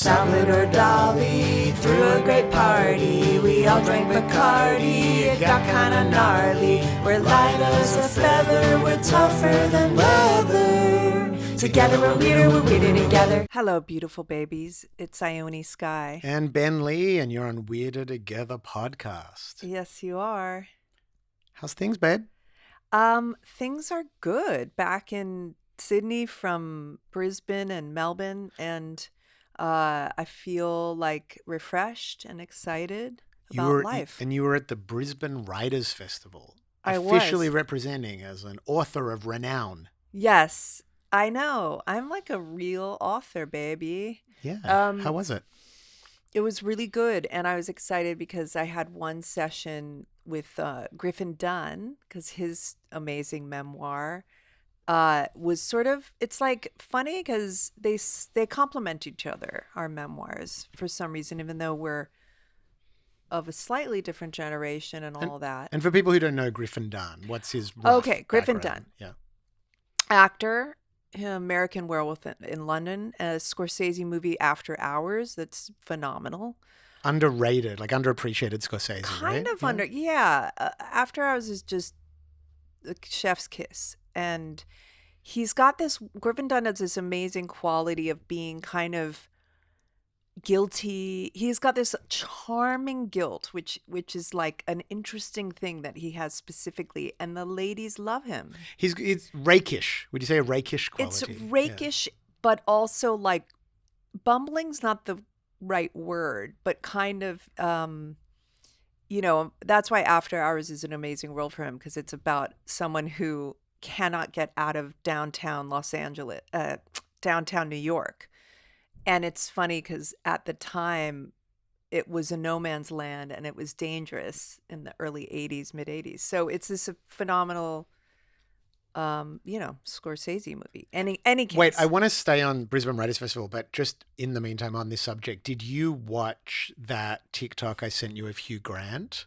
Salad or Dolly, threw a great party. We all drank Bacardi, it got kinda gnarly. We're light as a feather, we're tougher than leather. Together we're weirder together. Hello, beautiful babies. It's Ione Sky. And Ben Lee, and you're on Weirder Together podcast. Yes, you are. How's things, babe? Things are good. Back in Sydney from Brisbane and Melbourne, and I feel like refreshed and excited about life. And you were at the Brisbane Writers Festival, I officially was. representing as an author of renown. Yes, I know. I'm like a real author, baby. Yeah. How was it? It was really good, and I was excited because I had one session with Griffin Dunne, because his amazing memoir was sort of, it's like funny because they complement each other, our memoirs, for some reason, even though we're of a slightly different generation and all that. And for people who don't know Griffin Dunne, what's his rough Griffin background? Dunne. Yeah. Actor, American Werewolf in London, a Scorsese movie After Hours that's phenomenal. Underrated, like underappreciated Scorsese, Kind right? of under, yeah. After Hours is just a chef's kiss. And he's got this, Griffin Dunne has this amazing quality of being kind of guilty. He's got this charming guilt, which is like an interesting thing that he has specifically, and the ladies love him. It's rakish. Would you say a rakish quality? It's rakish, but also like bumbling's not the right word, but kind of, that's why After Hours is an amazing role for him, because it's about someone who cannot get out of downtown New York. And it's funny because at the time it was a no man's land and it was dangerous in the early 80s, mid 80s. So it's this phenomenal, Scorsese movie. Any case. Wait, I want to stay on Brisbane Writers Festival, but just in the meantime on this subject, did you watch that TikTok I sent you of Hugh Grant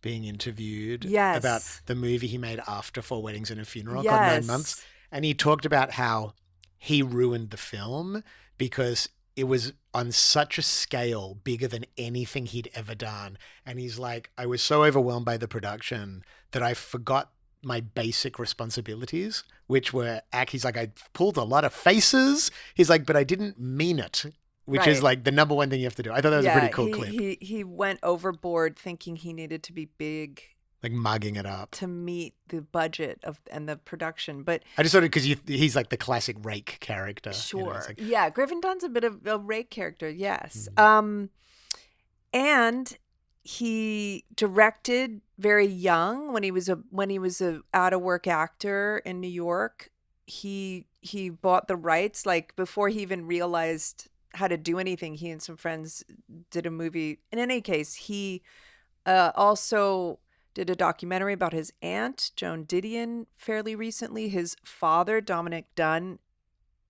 being interviewed about the movie he made after Four Weddings and a Funeral called 9 Months? And he talked about how he ruined the film because it was on such a scale bigger than anything he'd ever done. And he's like, I was so overwhelmed by the production that I forgot my basic responsibilities, which were he's like, I pulled a lot of faces. He's like, but I didn't mean it, which is like the number one thing you have to do. I thought that was a pretty cool clip. He went overboard thinking he needed to be big, like mugging it up to meet the budget and the production. But I just thought it because he's like the classic rake character. Sure. Like, yeah. Griffin Dunne's a bit of a rake character. Yes. Mm-hmm. And he directed very young when he was a out of work actor in New York. He bought the rights like before he even realized how to do anything. He and some friends did a movie. In any case, he also did a documentary about his aunt, Joan Didion, fairly recently. His father, Dominic Dunne,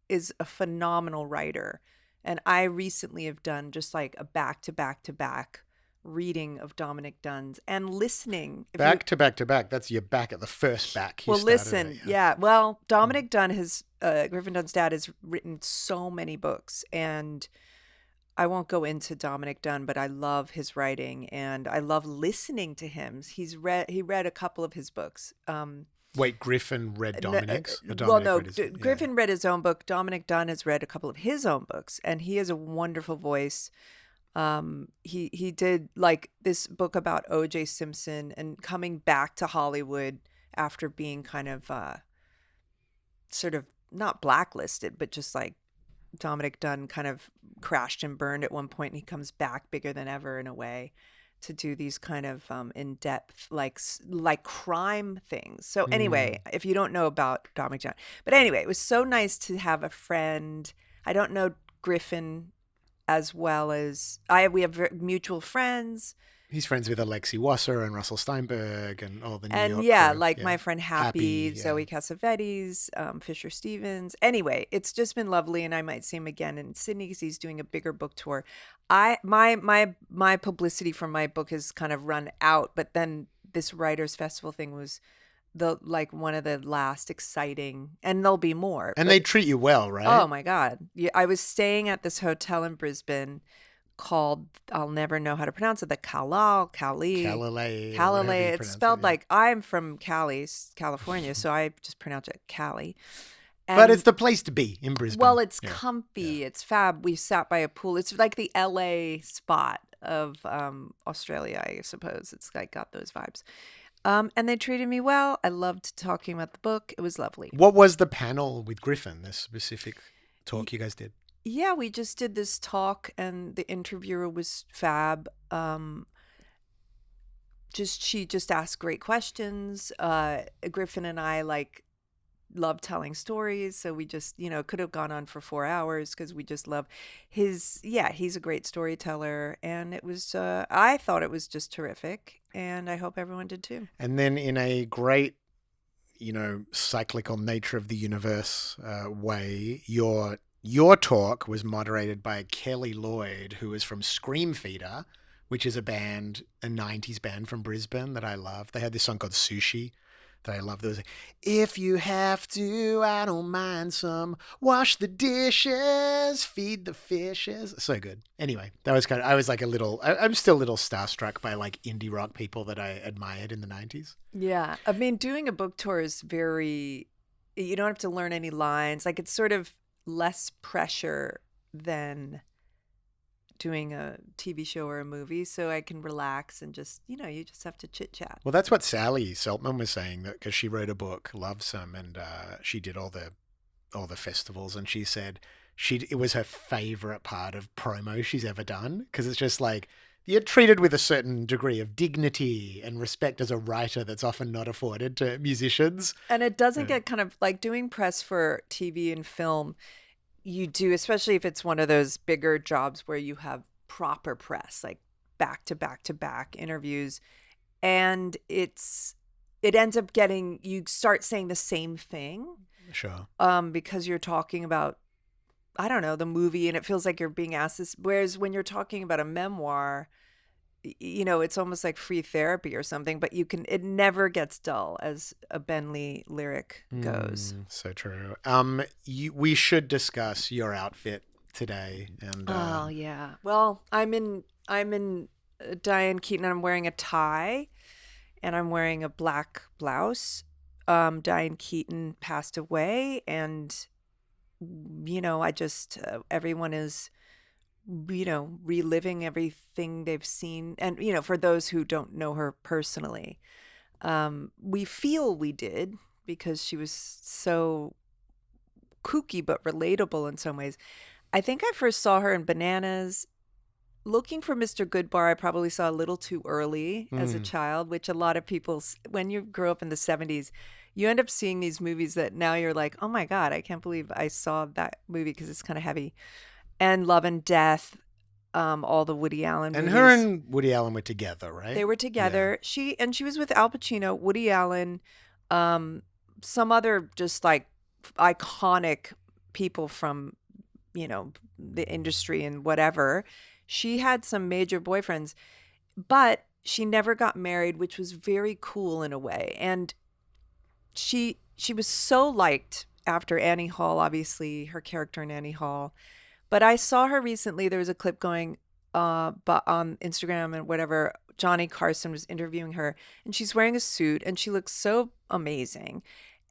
is a phenomenal writer. And I recently have done just like a back-to-back reading of Dominic Dunne's and listening. Back to back. That's your back at the first back. Well, listen. Yeah. Well, Dominic Dunne Griffin Dunne's dad has written so many books, and I won't go into Dominic Dunne, but I love his writing and I love listening to him. He read a couple of his books. Wait, Griffin read Dominic's? Griffin read his own book. Dominic Dunne has read a couple of his own books, and he has a wonderful voice. He did like this book about O.J. Simpson and coming back to Hollywood after being kind of sort of not blacklisted, but just like Dominic Dunne kind of crashed and burned at one point, and he comes back bigger than ever in a way to do these kind of in-depth like crime things. So anyway, if you don't know about Dominic Dunne, but anyway, it was so nice to have a friend. I don't know Griffin as well as we have mutual friends. He's friends with Alexi Wasser and Russell Steinberg and all the New York crew. My friend Happy, Zoe Cassavetes, Fisher Stevens. Anyway, it's just been lovely, and I might see him again in Sydney because he's doing a bigger book tour. My publicity for my book has kind of run out, but then this Writers Festival thing was one of the last exciting, and there'll be more. And they treat you well, right? Oh my God. Yeah, I was staying at this hotel in Brisbane called, I'll never know how to pronounce it, the Cali. Calais. It's spelled like, I'm from Cali, California, so I just pronounce it Cali. But it's the place to be in Brisbane. Well, it's comfy. It's fab. We sat by a pool. It's like the LA spot of Australia, I suppose. It's like got those vibes. And they treated me well. I loved talking about the book. It was lovely. What was the panel with Griffin, this specific talk you guys did? Yeah, we just did this talk, and the interviewer was fab. She just asked great questions. Griffin and I love telling stories, so we just could have gone on for 4 hours because we just love he's a great storyteller, and it was I thought it was just terrific, and I hope everyone did too. And then in a great cyclical nature of the universe way, your talk was moderated by Kelly Lloyd, who is from Scream Feeder, which is a 90s band from Brisbane that I love. They had this song called Sushi that I love. There was like, if you have to, I don't mind some. Wash the dishes, feed the fishes. So good. Anyway, that was I was like I'm still a little starstruck by like indie rock people that I admired in the 90s. Yeah. I mean, doing a book tour is you don't have to learn any lines. Like, it's sort of less pressure than doing a TV show or a movie, so I can relax and just, you just have to chit chat. Well, that's what Sally Seltman was saying, that because she wrote a book, Lovesome, and she did all the festivals, and she said it was her favorite part of promo she's ever done, because it's just like you're treated with a certain degree of dignity and respect as a writer that's often not afforded to musicians. And it doesn't get kind of like doing press for TV and film. You do, especially if it's one of those bigger jobs where you have proper press, like back to back to back interviews. And it ends up you start saying the same thing. Sure. Because you're talking about, I don't know, the movie, and it feels like you're being asked this. Whereas when you're talking about a memoir, it's almost like free therapy or something, but it never gets dull, as a Ben Lee lyric goes. So true. We should discuss your outfit today. And oh yeah. Well, I'm in Diane Keaton. I'm wearing a tie, and I'm wearing a black blouse. Diane Keaton passed away, and I just everyone is reliving everything they've seen. And, for those who don't know her personally, we feel we did, because she was so kooky but relatable in some ways. I think I first saw her in Bananas. Looking for Mr. Goodbar, I probably saw a little too early as a child, which a lot of people, when you grow up in the 70s, you end up seeing these movies that now you're like, oh my God, I can't believe I saw that movie, because it's kind of heavy. And Love and Death, all the Woody Allen movies. And her and Woody Allen were together, right? They were together. Yeah. She was with Al Pacino, Woody Allen, some other just like iconic people from, the industry and whatever. She had some major boyfriends, but she never got married, which was very cool in a way. And she was so liked after Annie Hall, obviously, her character in Annie Hall. But I saw her recently. There was a clip going but on Instagram and whatever. Johnny Carson was interviewing her, and she's wearing a suit, and she looks so amazing.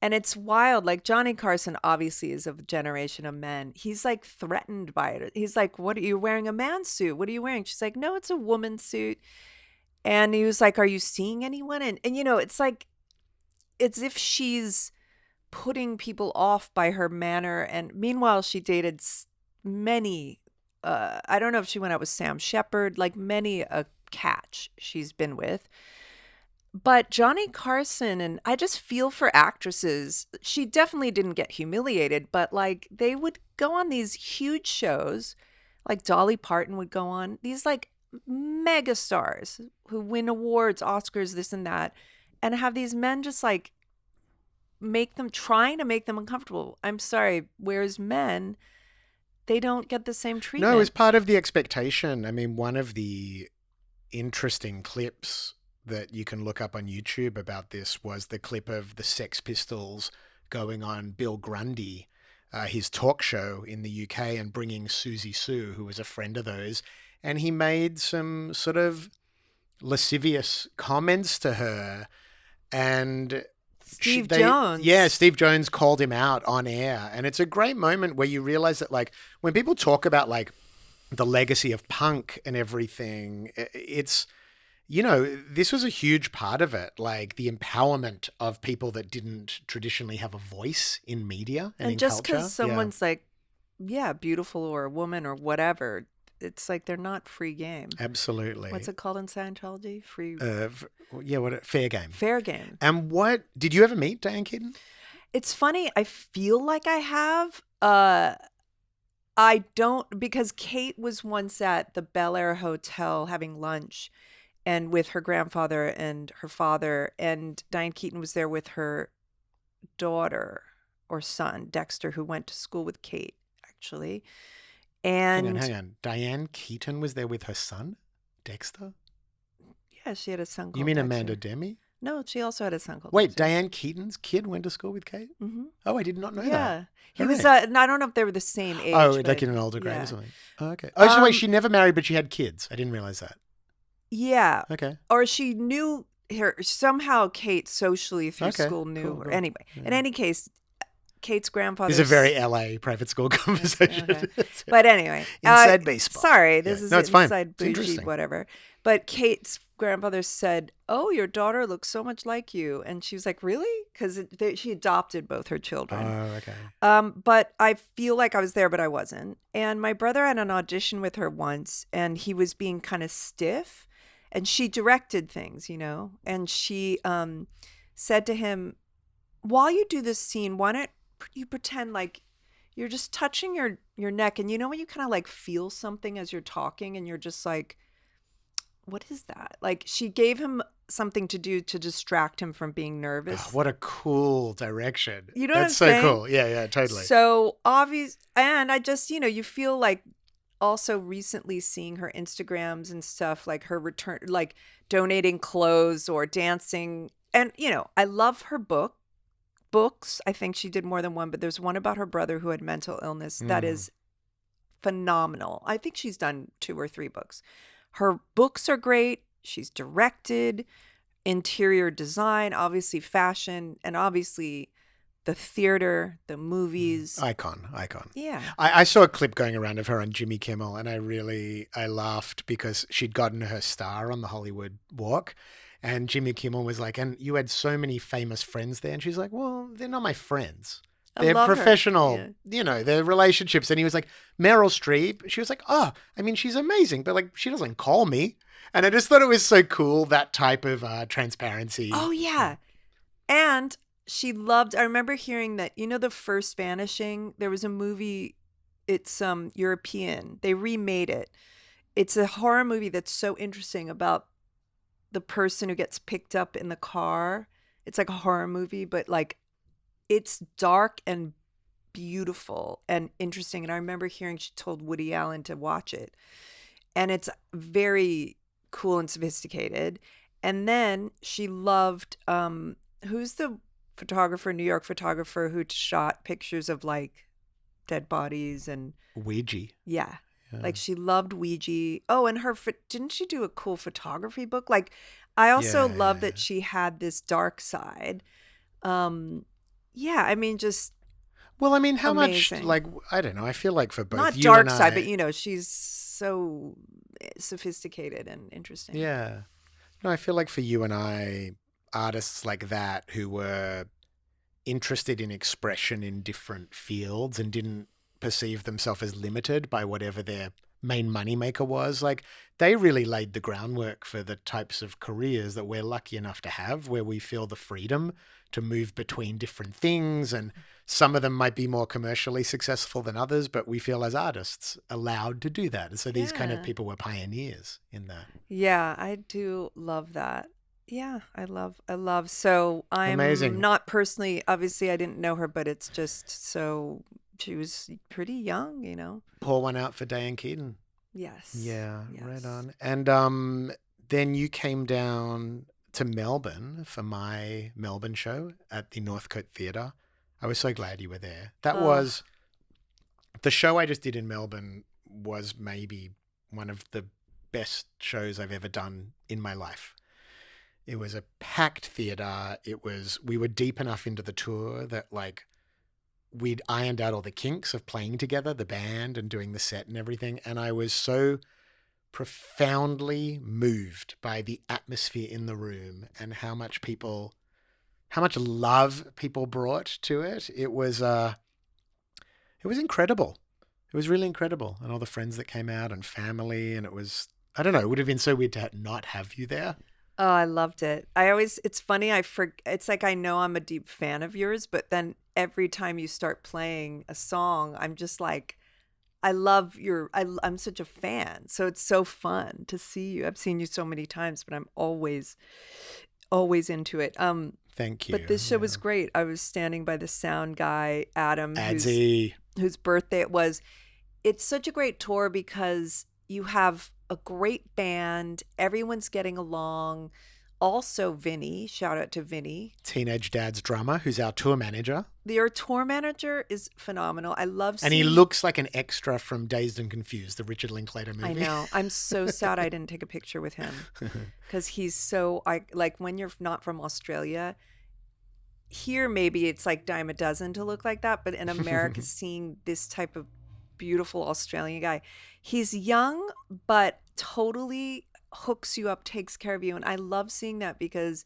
And it's wild. Like, Johnny Carson obviously is of a generation of men. He's like threatened by it. He's like, what are you wearing? A man's suit? What are you wearing? She's like, no, it's a woman's suit. And he was like, are you seeing anyone? And it's like, it's if she's putting people off by her manner. And meanwhile, she dated many, I don't know if she went out with Sam Shepard, like many a catch she's been with. But Johnny Carson, and I just feel for actresses. She definitely didn't get humiliated, but like they would go on these huge shows, like Dolly Parton would go on, these like mega stars who win awards, Oscars, this and that, and have these men just like trying to make them uncomfortable. I'm sorry. Whereas men, they don't get the same treatment. No, it's part of the expectation. I mean, one of the interesting clips that you can look up on YouTube about this was the clip of the Sex Pistols going on Bill Grundy, his talk show in the UK, and bringing Susie Sue, who was a friend of those. And he made some sort of lascivious comments to her. And Steve Jones. Yeah, Steve Jones called him out on air. And it's a great moment where you realize that, like, when people talk about, like, the legacy of punk and everything, it's, you know, this was a huge part of it, like the empowerment of people that didn't traditionally have a voice in media and in just culture. because someone's like, yeah, beautiful or a woman or whatever, it's like they're not free game. Absolutely. What's it called in Scientology? Free. Fair game. Fair game. And what did you ever meet Diane Keaton? It's funny. I feel like I have. I don't, because Kate was once at the Bel Air Hotel having lunch, and with her grandfather and her father, and Diane Keaton was there with her daughter or son, Dexter, who went to school with Kate, actually. And hang on. Diane Keaton was there with her son, Dexter? Yeah, she had a son called You mean Dexter. Amanda Demi? No, she also had a son called Wait, Dexter. Diane Keaton's kid went to school with Kate? Mm-hmm. Oh, I did not know that. Yeah. He All was, right. and I don't know if they were the same age. Oh, but, like in an older grade yeah. or something. Oh, okay. Oh, so wait, she never married, but she had kids. I didn't realize that. Yeah. Okay. Or she knew her, somehow Kate socially through school knew her. Cool. Anyway, Yeah. in any case, Kate's grandfather. This is a very LA private school conversation. Okay. But anyway. Inside baseball. Sorry, this Yeah. is No, it's fine. inside It's bougie, interesting. whatever. But Kate's grandfather said, "Oh, your daughter looks so much like you." And she was like, "Really?" Because she adopted both her children. Oh, okay. But I feel like I was there, but I wasn't. And my brother had an audition with her once, and he was being kind of stiff, and she directed things, you know. And she said to him, "While you do this scene, why don't you pretend like you're just touching your neck, and you know when you kind of like feel something as you're talking, and you're just like, what is that?" Like, she gave him something to do to distract him from being nervous. Oh, what a cool direction. You know That's what I'm so saying? cool. Yeah, totally. So obvious, and I just, you know, you feel like also recently seeing her Instagrams and stuff, like her return, like donating clothes or dancing. And, you know, I love her books. I think she did more than one, but there's one about her brother who had mental illness that is phenomenal. I think she's done 2 or 3 books. Her books are great. She's directed, interior design, obviously fashion, and obviously the theater, the movies. Icon. Yeah. I saw a clip going around of her on Jimmy Kimmel, and I laughed because she'd gotten her star on the Hollywood Walk. And Jimmy Kimmel was like, "And you had so many famous friends there." And she's like, "Well, they're not my friends. They're love her. professional, Yeah. you know, they're relationships." And he was like, "Meryl Streep." She was like, "Oh, I mean, she's amazing, but like, she doesn't call me." And I just thought it was so cool, that type of transparency. Oh, yeah. And she loved, I remember hearing that, you know, The First Vanishing, there was a movie, it's European. They remade it. It's a horror movie that's so interesting about the person who gets picked up in the car. It's like a horror movie, but like it's dark and beautiful and interesting. And I remember hearing she told Woody Allen to watch it. And it's very cool and sophisticated. And then she loved, who's the photographer, New York photographer who shot pictures of like dead bodies and Ouija. Yeah. Like she loved Ouija. Oh, and didn't she do a cool photography book? Like, I also love that she had this dark side. Yeah, I mean, just Well, I mean, how amazing. much, like, I don't know. I feel like for both not you dark and side, I, but you know, she's so sophisticated and interesting. Yeah. No, I feel like for you and I, artists like that who were interested in expression in different fields and didn't perceive themselves as limited by whatever their main moneymaker was, like, they really laid the groundwork for the types of careers that we're lucky enough to have, where we feel the freedom to move between different things. And some of them might be more commercially successful than others, but we feel as artists allowed to do that. And so these kind of people were pioneers in that. Yeah, I do love that. Yeah, I love. So I'm Amazing. not personally, obviously I didn't know her, but it's just so, she was pretty young, you know? Pour one out for Diane Keaton. Yes. Yeah, Yes. right on. And then you came down to Melbourne for my Melbourne show at the Northcote Theatre. I was so glad you were there. That was the show I just did in Melbourne was maybe one of the best shows I've ever done in my life. It was a packed theatre. We were deep enough into the tour that like we'd ironed out all the kinks of playing together, the band and doing the set and everything. And I was so profoundly moved by the atmosphere in the room and how much love people brought to it. It was incredible. It was really incredible. And all the friends that came out and family, and it was, I don't know, it would have been so weird to not have you there. Oh, I loved it. It's funny. It's like, I know I'm a deep fan of yours, but then every time you start playing a song, I'm just like, I'm such a fan. So it's so fun to see you. I've seen you so many times, but I'm always into it. Thank you. But this show was great. I was standing by the sound guy, Adam, whose birthday it was. It's such a great tour because you have a great band. Everyone's getting along. Also, Vinny, shout out to Vinny. Teenage Dad's drummer, who's our tour manager. Your tour manager is phenomenal. I love seeing... And he looks like an extra from Dazed and Confused, the Richard Linklater movie. I know. I'm so sad I didn't take a picture with him because he's so... like when you're not from Australia, here maybe it's like dime a dozen to look like that, but in America, seeing this type of beautiful Australian guy, he's young, but totally hooks you up, takes care of you. And I love seeing that because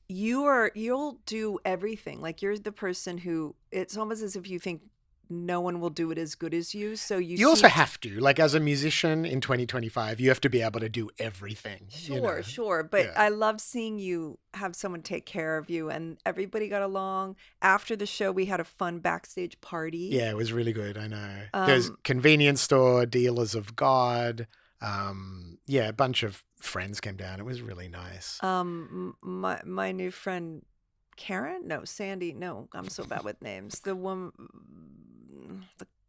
you'll do everything. Like you're the person who, it's almost as if you think no one will do it as good as you. So you also have to, like as a musician in 2025, you have to be able to do everything. Sure. But yeah. I love seeing you have someone take care of you, and everybody got along. After the show, we had a fun backstage party. Yeah, it was really good. I know. There's convenience store, Dealers of God. A bunch of friends came down. It was really nice. My new friend Sandy. No, I'm so bad with names. The woman,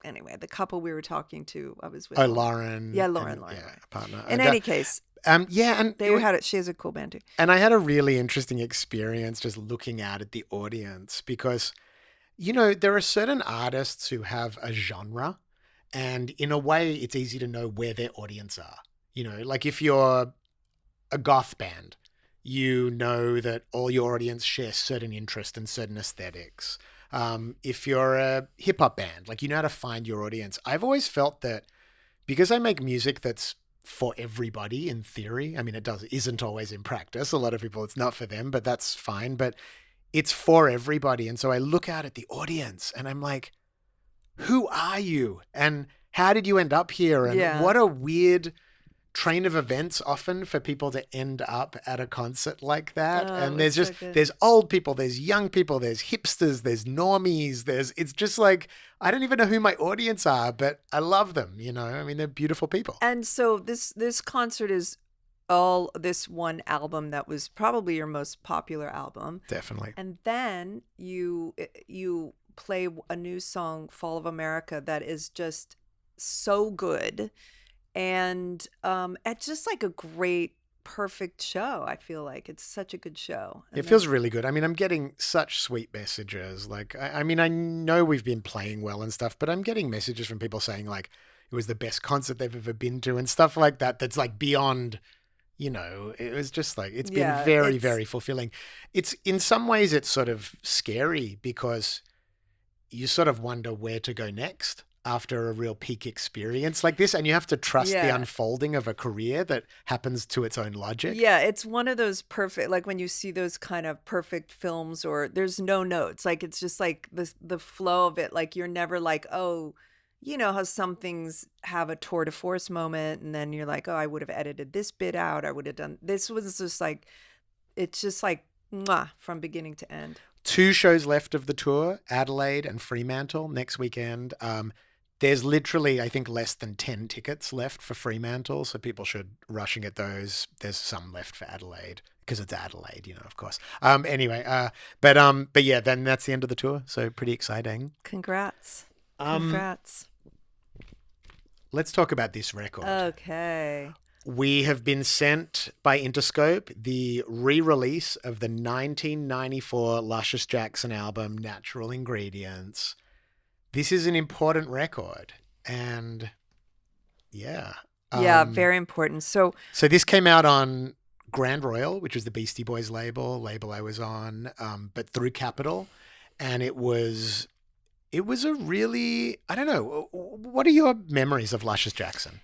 the couple we were talking to, I was with. Oh, Lauren. Yeah, Lauren. Yeah, a partner. In any case. And she has a cool band too. And I had a really interesting experience just looking out at the audience because, there are certain artists who have a genre. And in a way, it's easy to know where their audience are. Like if you're a goth band, you know that all your audience share certain interests and certain aesthetics. If you're a hip hop band, like you know how to find your audience. I've always felt that because I make music that's for everybody in theory. I mean, isn't always in practice. A lot of people, it's not for them, but that's fine. But it's for everybody. And so I look out at the audience and I'm like, who are you? And how did you end up here? And what a weird train of events often for people to end up at a concert like that. And there's old people, there's young people, there's hipsters, there's normies, it's just like, I don't even know who my audience are, but I love them, I mean, they're beautiful people. And so this concert is all this one album that was probably your most popular album. Definitely. And then you play a new song, Fall of America, that is just so good. And it's just like a great, perfect show. I feel like it's such a good show. It feels really good. I mean, I'm getting such sweet messages. Like, I mean, I know we've been playing well and stuff, but I'm getting messages from people saying like it was the best concert they've ever been to and stuff like that. That's like beyond, it was just like, it's been very, very fulfilling. It's in some ways it's sort of scary because you sort of wonder where to go next after a real peak experience like this, and you have to trust the unfolding of a career that happens to its own logic. Yeah, it's one of those perfect, like when you see those kind of perfect films or there's no notes, like it's just like the flow of it, like you're never like, oh, how some things have a tour de force moment and then you're like, oh, I would have edited this bit out, I would have done, this was just like, it's just like mwah, from beginning to end. 2 shows left of the tour, Adelaide and Fremantle next weekend. There's literally, I think, less than 10 tickets left for Fremantle, so people should rush and get those. There's some left for Adelaide because it's Adelaide, of course. Anyway, but yeah, then that's the end of the tour, so pretty exciting. Congrats. Let's talk about this record. Okay. we have been sent by Interscope the re-release of the 1994 Luscious Jackson album, Natural Ingredients. This is an important record. And yeah. Yeah, very important. So this came out on Grand Royal, which was the Beastie Boys label I was on, but through Capitol. And it was a really, I don't know, what are your memories of Luscious Jackson?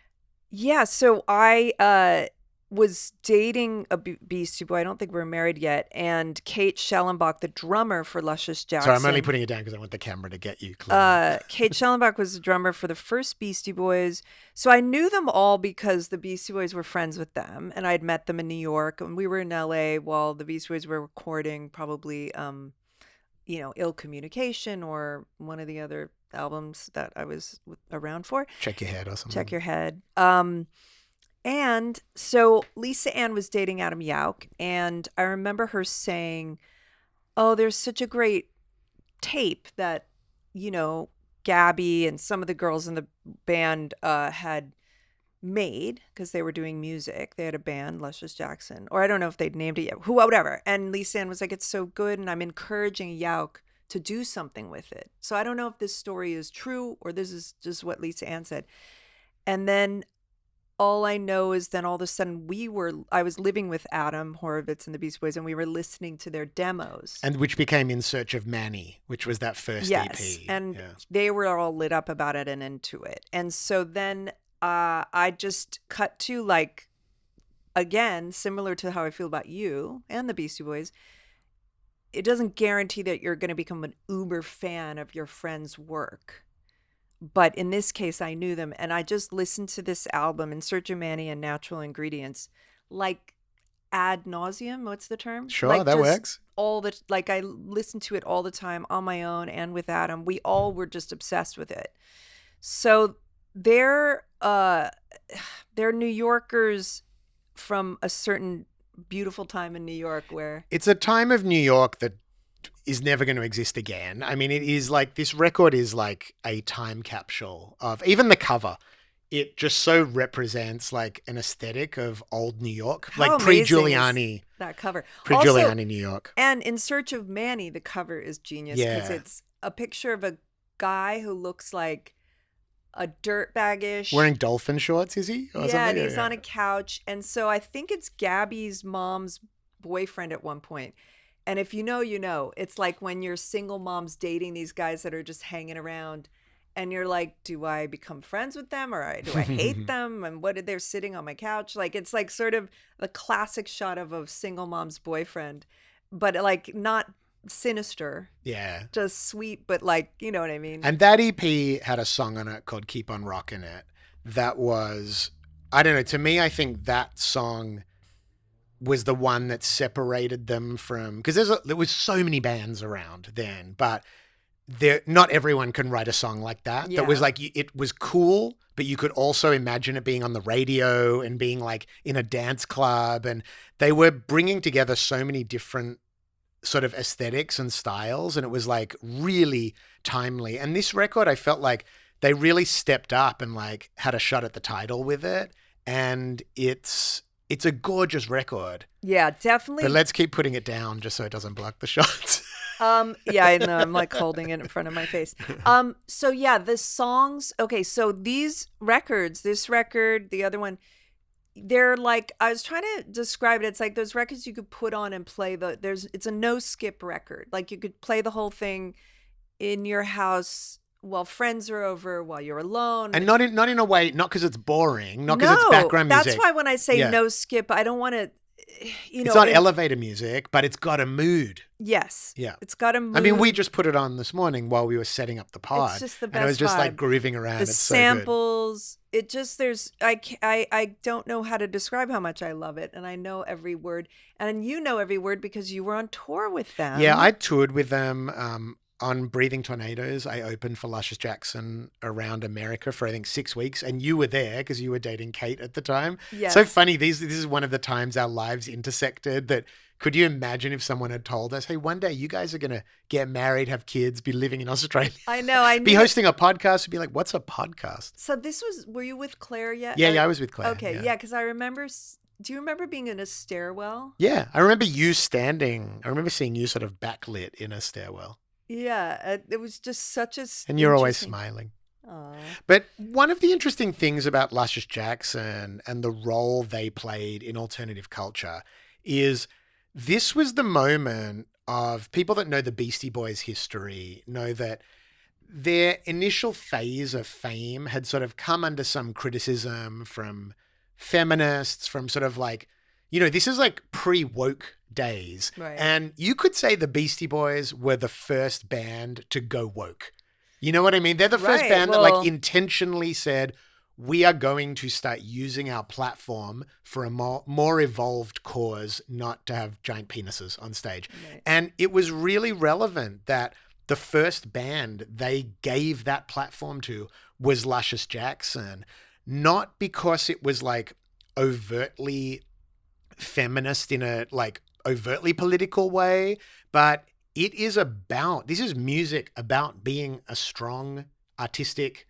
Yeah, so I was dating a Beastie Boy. I don't think we were married yet. And Kate Schellenbach, the drummer for Luscious Jackson. Sorry, I'm only putting it down because I want the camera to get you clear. Kate Schellenbach was the drummer for the first Beastie Boys. So I knew them all because the Beastie Boys were friends with them. And I'd met them in New York. And we were in LA while the Beastie Boys were recording probably, Ill Communication or one of the other albums that I was around for. Check Your Head or something. Check Your Head. And so Lisa Ann was dating Adam Yauch, and I remember her saying, "Oh, there's such a great tape that, Gabby and some of the girls in the band had made because they were doing music. They had a band, Luscious Jackson, or I don't know if they'd named it yet, whatever." And Lisa Ann was like, "It's so good, and I'm encouraging Yauch to do something with it." So I don't know if this story is true or this is just what Lisa Ann said. And then all I know is then all of a sudden I was living with Adam Horovitz and the Beastie Boys, and we were listening to their demos. And which became In Search of Manny, which was that first EP. And they were all lit up about it and into it. And so then I just cut to, like, again, similar to how I feel about you and the Beastie Boys, it doesn't guarantee that you're going to become an uber fan of your friend's work. But in this case, I knew them, and I just listened to this album, In Search of Manny and Natural Ingredients, like ad nauseum. What's the term? Sure, like that works. I listened to it all the time on my own and with Adam. We all were just obsessed with it. So they're New Yorkers from a certain beautiful time in New York where it's a time of New York that is never going to exist again. I mean, it is like, this record is like a time capsule of, even the cover, it just so represents like an aesthetic of old New York, like pre-Giuliani. That cover. Pre-Giuliani New York. And In Search of Manny, the cover is genius because it's a picture of a guy who looks like a dirtbag-ish. Wearing dolphin shorts, is he? Or and he's on a couch. And so I think it's Gabby's mom's boyfriend at one point. And if you know, you know. It's like when you're single moms dating these guys that are just hanging around and you're like, do I become friends with them or do I hate them? And what did they're sitting on my couch? Like, it's like sort of the classic shot of a single mom's boyfriend, but like not sinister. Yeah. Just sweet, but like, you know what I mean? And that EP had a song on it called Keep On Rockin' It. That was, I don't know, to me, I think that song was the one that separated them from, because there was so many bands around then, but not everyone can write a song like that. Yeah. That was like, it was cool, but you could also imagine it being on the radio and being like in a dance club. And they were bringing together so many different sort of aesthetics and styles. And it was like really timely. And this record, I felt like they really stepped up and like had a shot at the title with it. And it's a gorgeous record. Yeah, definitely. But let's keep putting it down just so it doesn't block the shots. Yeah, I know. I'm like holding it in front of my face. So yeah, the songs. Okay, so these records, this record, the other one, they're like, I was trying to describe it. It's like those records you could put on and play it's a no skip record. Like you could play the whole thing in your house while friends are over, while you're alone. And not in a way, not because it's boring, not because it's background music. That's why when I say no skip, I don't want to, it's not elevator music, but it's got a mood. Yes. Yeah. It's got a mood. I mean, we just put it on this morning while we were setting up the pod. It's just the best and it was just vibe. like grooving around. The samples, it just, I don't know how to describe how much I love it. And I know every word. And you know every word because you were on tour with them. Yeah, I toured with them. on Breathing Tornadoes, I opened for Luscious Jackson around America for I think 6 weeks, and you were there because you were dating Kate at the time. Yes. So funny. This is one of the times our lives intersected. That could you imagine if someone had told us, "Hey, one day you guys are gonna get married, have kids, be living in Australia." I know. Be hosting a podcast. We'd be like, "What's a podcast?" So were you with Claire yet? Yeah, I was with Claire. Okay, yeah, because I remember. Do you remember being in a stairwell? Yeah, I remember you standing. I remember seeing you sort of backlit in a stairwell. Yeah, it was just such a. And you're always smiling. Aww. But one of the interesting things about Luscious Jackson and the role they played in alternative culture is this was the moment of people that know the Beastie Boys history know that their initial phase of fame had sort of come under some criticism from feminists, from sort of like, this is like pre-woke days. Right. And you could say the Beastie Boys were the first band to go woke. You know what I mean? They're the first band that like intentionally said, we are going to start using our platform for a more evolved cause, not to have giant penises on stage. Right. And it was really relevant that the first band they gave that platform to was Luscious Jackson, not because it was like overtly feminist in a like overtly political way, but this is music about being a strong, artistic,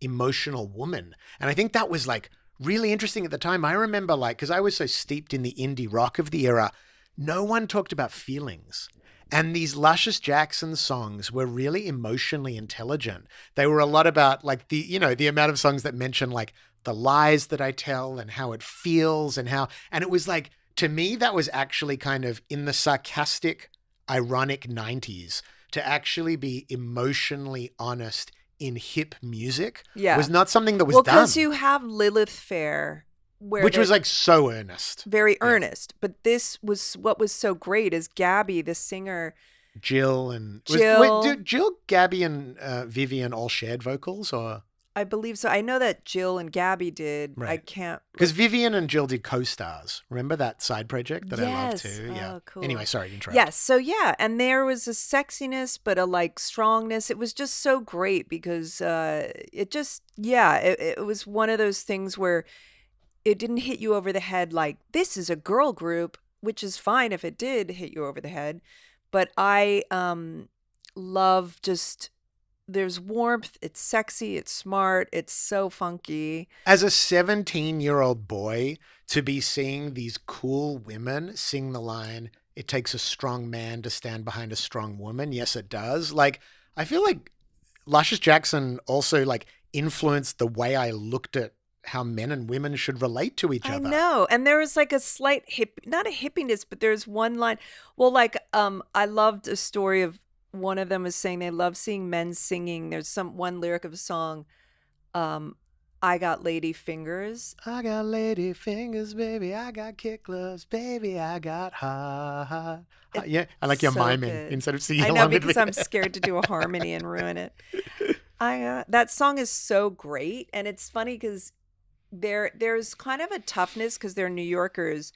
emotional woman. And I think that was like really interesting at the time. I remember like, because I was so steeped in the indie rock of the era, no one talked about feelings. And these Luscious Jackson songs were really emotionally intelligent. They were a lot about like the amount of songs that mention like the lies that I tell and how it feels and it was like, to me, that was actually kind of in the sarcastic, ironic 90s to actually be emotionally honest in hip music was not something that was done. Well, because you have Lilith Fair, which was like so earnest. Very earnest. But this was what was so great is Gabby, the singer. Jill, Gabby and Vivian all shared vocals or? I believe so. I know that Jill and Gabby did. Right. I can't. Because Vivian and Jill did Co-Stars. Remember that side project that I love too? Yeah. Oh, cool. Anyway, sorry to interrupt. Yes. So yeah. And there was a sexiness, but a like strongness. It was just so great because it was one of those things where it didn't hit you over the head like this is a girl group, which is fine if it did hit you over the head. But I love just... There's warmth. It's sexy. It's smart. It's so funky. As a 17-year-old boy, to be seeing these cool women sing the line, "It takes a strong man to stand behind a strong woman." Yes, it does. Like, I feel like Luscious Jackson also like influenced the way I looked at how men and women should relate to each other. I know. And there was like a slight not a hippiness, but there's one line. Well, like, I loved a story of, one of them was saying they love seeing men singing. There's one lyric of a song, I got lady fingers. I got lady fingers, baby. I got kick gloves, baby. I got hot. Yeah, I like your so miming good. Instead of singing. I know, because I'm scared to do a harmony and ruin it. That song is so great, and it's funny because there's kind of a toughness because they're New Yorkers.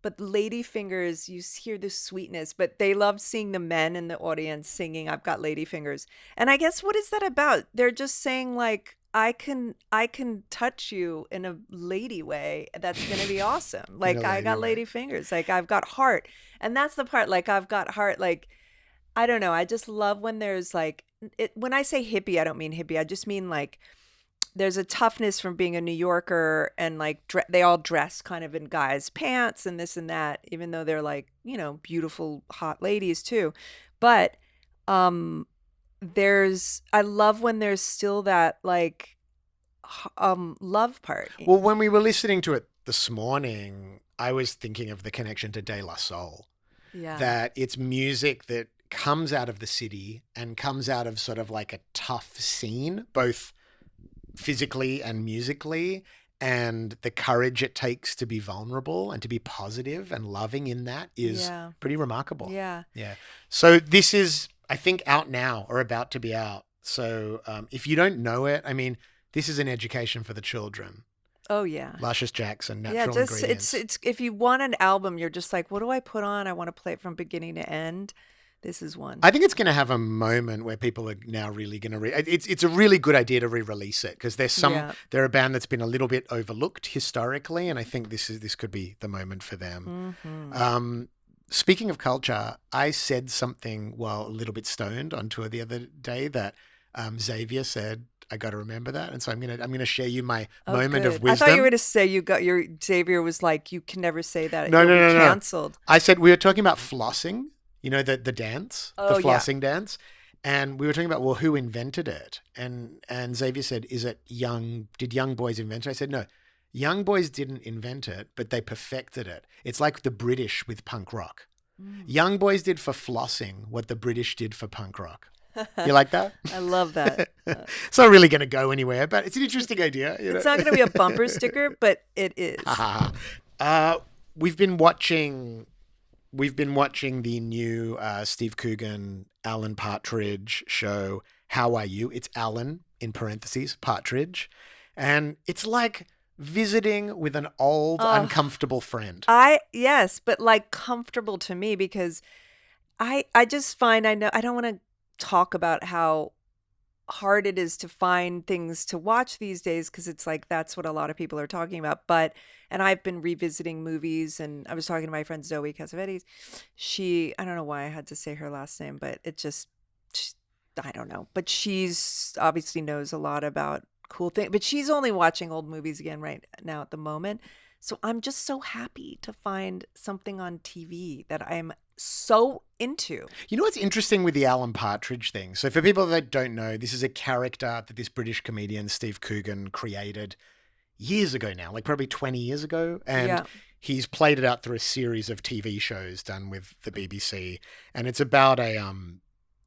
But lady fingers, you hear the sweetness, but they love seeing the men in the audience singing, "I've got lady fingers." And I guess, what is that about? They're just saying like, I can touch you in a lady way. That's going to be awesome. Like, I got lady fingers. Like, I've got heart. And that's the part, like, I've got heart. Like, I don't know. I just love when there's like, when I say hippie, I don't mean hippie. I just mean like, there's a toughness from being a New Yorker and like they all dress kind of in guys' pants and this and that, even though they're like, beautiful, hot ladies too. But I love when there's still that like love part. Well, when we were listening to it this morning, I was thinking of the connection to De La Soul. Yeah. That it's music that comes out of the city and comes out of sort of like a tough scene, both physically and musically, and the courage it takes to be vulnerable and to be positive and loving in that is pretty remarkable. Yeah. Yeah. So this is, I think, out now or about to be out. So if you don't know it, I mean, this is an education for the children. Oh yeah. Luscious Jackson, natural ingredients. It's if you want an album, you're just like, what do I put on? I want to play it from beginning to end. this is one. I think it's going to have a moment where people are now really going to it's a really good idea to re-release it, because they're a band that's been a little bit overlooked historically, and I think this could be the moment for them. Mm-hmm. Speaking of culture, I said something while a little bit stoned on tour the other day that Xavier said. I got to remember that, and so I'm gonna share you my moment of wisdom. I thought you were going to say you got your Xavier was like, you can never say that. No, You'll be no. canceled. I said we were talking about flossing. You know, the dance, the flossing dance, and we were talking about, well, who invented it? And Xavier said, did young boys invent it? I said, no, young boys didn't invent it, but they perfected it. It's like the British with punk rock. Young boys did for flossing what the British did for punk rock. You like that? I love that. It's not really going to go anywhere, but it's an interesting idea. It's not going to be a bumper sticker, but it is. We've been watching the new Steve Coogan, Alan Partridge show, How Are You? It's Alan, in parentheses, Partridge. And it's like visiting with an old, uncomfortable friend. Yes, but like comfortable to me, because I just find, I don't want to talk about how hard it is to find things to watch these days, because it's like that's what a lot of people are talking about. And I've been revisiting movies, and I was talking to my friend Zoe Cassavetes. I don't know why I had to say her last name, but I don't know. But she's obviously knows a lot about cool things, but she's only watching old movies again right now at the moment. So I'm just so happy to find something on TV that I'm so into. You know what's interesting with the Alan Partridge thing? So for people that don't know, this is a character that this British comedian Steve Coogan created years ago now, like probably 20 years ago. And he's played it out through a series of TV shows done with the BBC. And it's about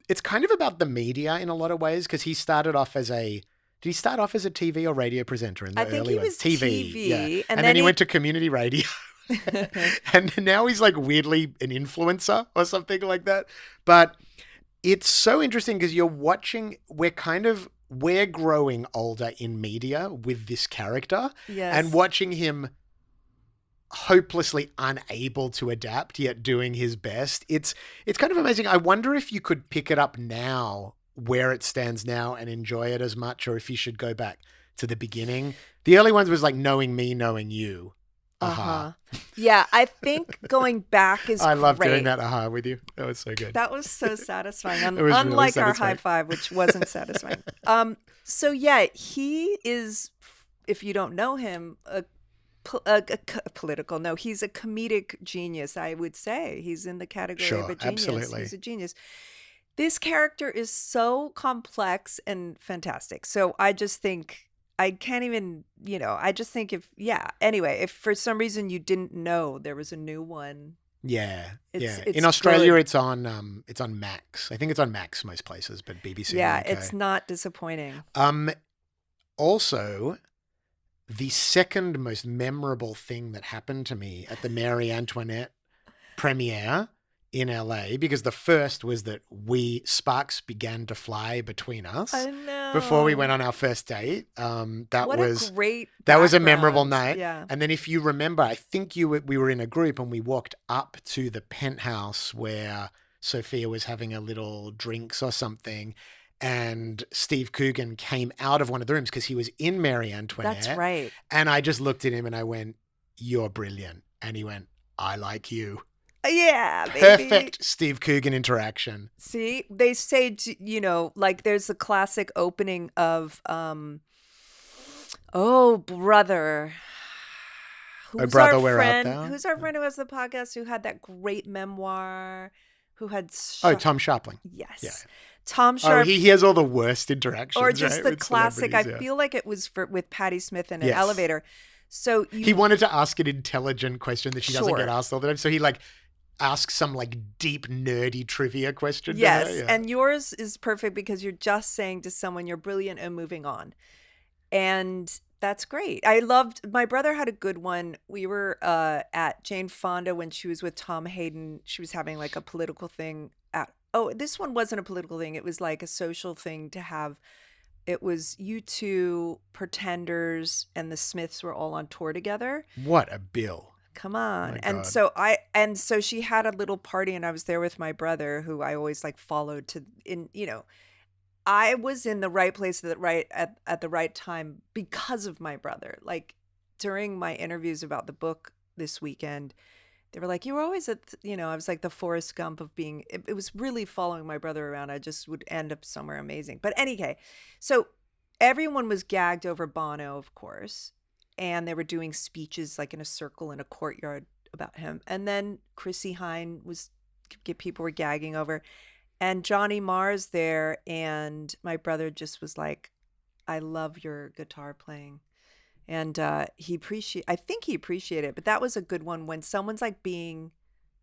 it's kind of about the media in a lot of ways, because he started off as did he start off as a TV or radio presenter in the early I think he was TV. Yeah. And then he went to community radio. And now he's like weirdly an influencer or something like that. But it's so interesting because you're watching, we're growing older in media with this character. Yes. And watching him hopelessly unable to adapt yet doing his best. It's kind of amazing. I wonder if you could pick it up now, where it stands now, and enjoy it as much, or if you should go back to the beginning. The early ones was like Knowing Me, Knowing You. Yeah, I think going back is I love great. doing that with you. That was so good. That was so satisfying. It was Unlike really our satisfying. high five, which wasn't satisfying. So yeah, he is, if you don't know him, he's a comedic genius, I would say. He's in the category of a genius. Absolutely. He's a genius. This character is so complex and fantastic. So I just think, I can't even, I just think anyway, if for some reason you didn't know there was a new one. Yeah. It's in Australia, good. it's on Max. I think it's on Max most places, but BBC. Yeah, in the UK. it's not disappointing. Also, the second most memorable thing that happened to me at the Marie Antoinette premiere in LA, because the first was that sparks began to fly between us. I know. Before we went on our first date. That was a memorable night. Yeah. And then if you remember, I think we were in a group and we walked up to the penthouse where Sophia was having a little drinks or something. And Steve Coogan came out of one of the rooms because he was in Marie Antoinette. That's right. And I just looked at him and I went, "You're brilliant." And he went, "I like you." Yeah, baby. Perfect Steve Coogan interaction. See, they say, like there's the classic opening of, Oh, brother. Who's Brother, our Where Art friend? Thou? Who's our friend who has the podcast who had that great memoir? Who had Tom Sharpling. Yes. Yeah. Tom Sharp. He has all the worst interactions. Or just right, the with classic. I celebrities, feel like it was with Patti Smith in an Yes. elevator. So he wanted to ask an intelligent question that she doesn't Sure. get asked all the time. So he asks some deep nerdy trivia question. to Yes, her. Yeah. and yours is perfect because you're just saying to someone you're brilliant and moving on. And that's great. My brother had a good one. We were at Jane Fonda when she was with Tom Hayden. She was having like a political thing this one wasn't a political thing. It was like a social thing to have. It was U2, Pretenders, and the Smiths were all on tour together. What a bill. Come on. My And God. so she had a little party, and I was there with my brother, who I always like followed I was in the right place at the right time because of my brother. Like during my interviews about the book this weekend, they were like, you were always I was like the Forrest Gump of being, it was really following my brother around. I just would end up somewhere amazing. But anyway, so everyone was gagged over Bono, of course. And they were doing speeches like in a circle in a courtyard about him. And then Chrissy Hine people were gagging over. And Johnny Marr's there. And my brother just was like, I love your guitar playing. And I think he appreciated it. But that was a good one when someone's like being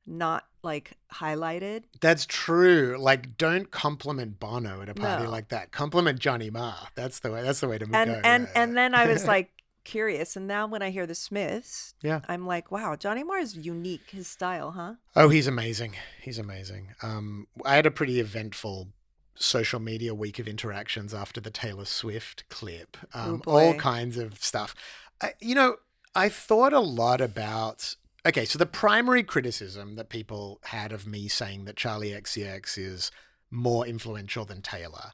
not like highlighted. That's true. Like, don't compliment Bono at a party like that. Compliment Johnny Marr. That's the way to go. And then I was like curious. And now when I hear the Smiths, yeah, I'm like, wow, Johnny Marr is unique. His style, huh? Oh, he's amazing. He's amazing. I had a pretty eventful social media week of interactions after the Taylor Swift clip. All kinds of stuff. I thought a lot about. Okay, so the primary criticism that people had of me saying that Charli XCX is more influential than Taylor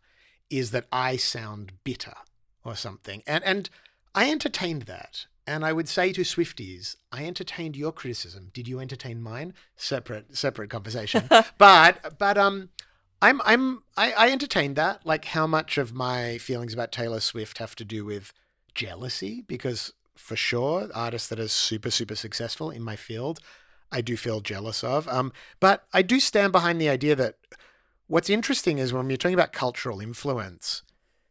is that I sound bitter or something. And I entertained that. And I would say to Swifties, I entertained your criticism. Did you entertain mine? Separate conversation. but I entertained that. Like, how much of my feelings about Taylor Swift have to do with jealousy? Because for sure, artists that are super, super successful in my field, I do feel jealous of. But I do stand behind the idea that what's interesting is when you're talking about cultural influence,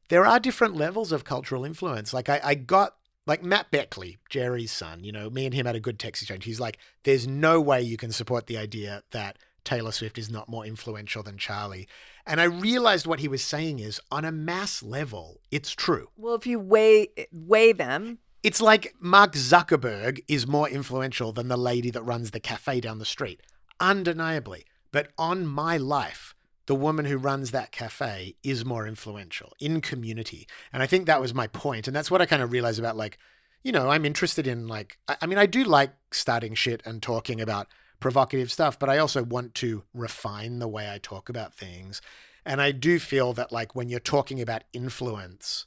there are different levels of cultural influence. Like I got, like Matt Beckley, Jerry's son, me and him had a good text exchange. He's like, there's no way you can support the idea that Taylor Swift is not more influential than Charli. And I realized what he was saying is, on a mass level, it's true. Well, if you weigh them. It's like Mark Zuckerberg is more influential than the lady that runs the cafe down the street. Undeniably. But on my life, the woman who runs that cafe is more influential in community. And I think that was my point. And that's what I kind of realized about, like, I'm interested in, like, I do like starting shit and talking about provocative stuff, but I also want to refine the way I talk about things. And I do feel that, like, when you're talking about influence,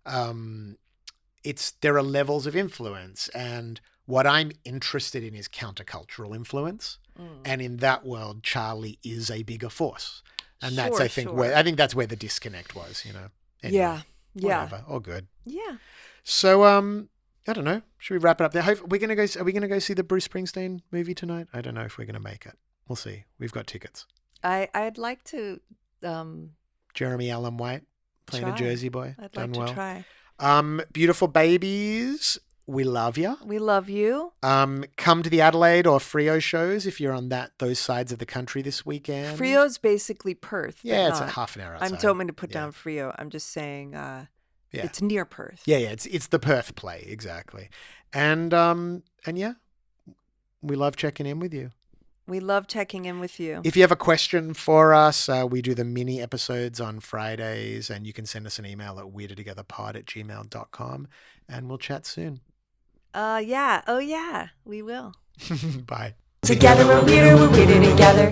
there are levels of influence, and what I'm interested in is countercultural influence. And in that world, Charli is a bigger force. And that's, I think, where that's where the disconnect was, Anyway, yeah. Whatever. All good. Yeah. So, I don't know. Should we wrap it up there? Are we going to go see the Bruce Springsteen movie tonight? I don't know if we're going to make it. We'll see. We've got tickets. I'd like to. Jeremy Allen White playing a Jersey boy. I'd like to try. Beautiful babies, we love you. We love you. Come to the Adelaide or Freo shows if you're on those sides of the country this weekend. Freo's basically Perth. Yeah, it's a half an hour outside. I don't mean to put down Freo. I'm just saying it's near Perth. Yeah, it's the Perth play, exactly. And yeah, we love checking in with you. We love checking in with you. If you have a question for us, we do the mini episodes on Fridays, and you can send us an email at weirdertogetherpod@gmail.com, and we'll chat soon. Yeah. Oh, yeah. We will. Bye. Together we're weirder together.